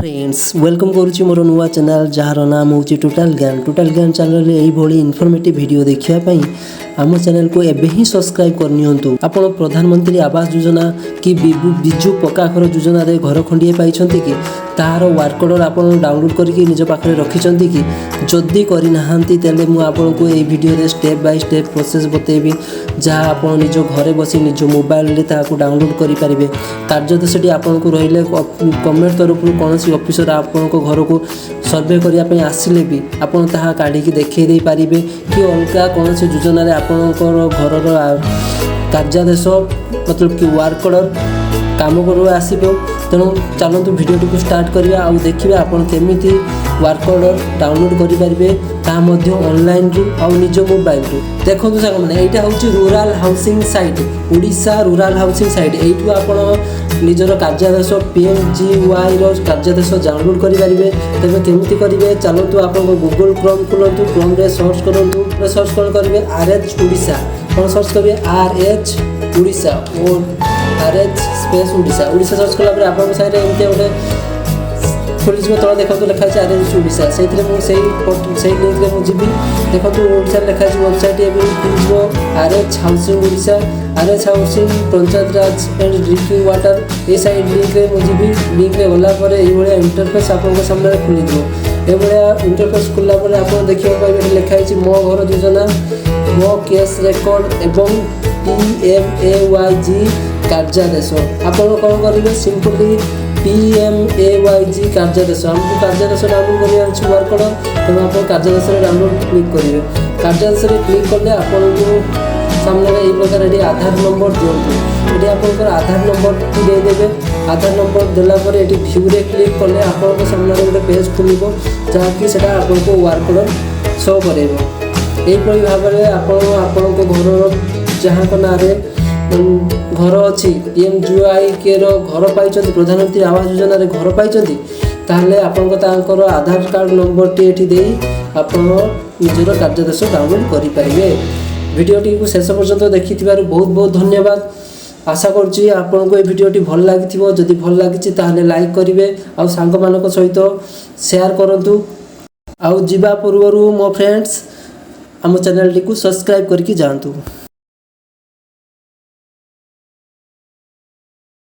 Friends welcome करुच्ची मोर नुआ channel jar नाम हूँ टोटाल ज्ञान चैनल यही इनफॉर्मेटिव वीडियो देखापी आम चैनल को एबे ही सब्सक्राइब करनी आपण प्रधानमंत्री आवास योजना कि बिजु पक्का घर योजना रे घर खंडिए पाई कि तार वर्क ऑर्डर आप डाउनलोड करके निज पाखे रखिंट कि जदि करना तेल मुझे ये video step by step process बतेबी जहाँ आप निज घरे बसी निज मोबाइल डाउनलोड करेंगे कार्यदर्शी आपन को रही गवर्नमेंट तरफ कौन ऑफिसर आपण घर को सर्वे करने आसिले भी आपड़ ता काढ़ी देखई पारे कि अलग कौन योजना आपणकर घर कार्यादेश मतलब कि वर्क ऑर्डर काम करवा आसो। तेणु चलतु भिडियो को स्टार्ट करिया आ देखिए आपन केमिति वर्क ऑर्डर डाउनलोड करेंगे ऑनलाइन रु आ निज मोबाइल रु देखो साग मैंने यहाँ हूँ rural housing site Odisha rural housing site you आप निजर कार्यादेश PMGY कार्यादेश डाउनलोड करेंगे। तेज केमी करेंगे चलतु आप गूगल क्रोम खोलतु क्रोम रे सर्च करूँ सर्च कौन करेंगे RH ओडिशा कौन सर्च करेंगे RH ओडिशा और RH स्पेस ओडिशा सर्च कला आप साइड एमती गोटे खोली तला देखो लिखाई RH ओडिशा से लिंक में मुझे देखो ओडिशा लिखाई website RH housing Odisha RH housing panchayat Raj and drinking water ये साइड लिंक में मुझे लिंक में गलापर ये इंटरफेस आप सामने खुली ये इंटरफेस खुला आप देखिए पाइबे लिखाई मो घर योजना मो केस रेकर्ड एवं PMAYG कार्यादेश आप कौन करेंगे सिंपली PMAYG कार्यादेश आमको कार्यादेश डाउनलोड कर वर्क ऑर्डर तेनाली आप कार्यादेश डाउनलोड क्लिक करेंगे कार्यादेश क्लिक कले आपको सामने यही प्रकार ये आधार नंबर दिंतु ये आप आधार नंबर देदेवे आधार नंबर देलापर ये भ्यू रे क्लिक कले आप सामने गोटे पेज खुल जहाँकि आपको वर्क ऑर्डर शो करे यहीपरि भाव में आपण घर जहाँ ना घर अच्छी PMGY के घर पाई प्रधानमंत्री आवास योजना रे घर पाई ताहले आपंकर आधार कार्ड नंबर टी दे आप निजर कार्यादेश डाउनलोड करेंगे। वीडियोटी को शेष पर्यंत देखि बहुत बहुत धन्यवाद। आशा करुँची आपन को ये वीडियोटी भल लगी जदि भल लगी ताहले लाइक करेंगे आ सांग मान सहित शेयर करूँ आउ जीवा पूर्व मो फ्रेंड्स आम चैनल टी को सब्सक्राइब करके जातु।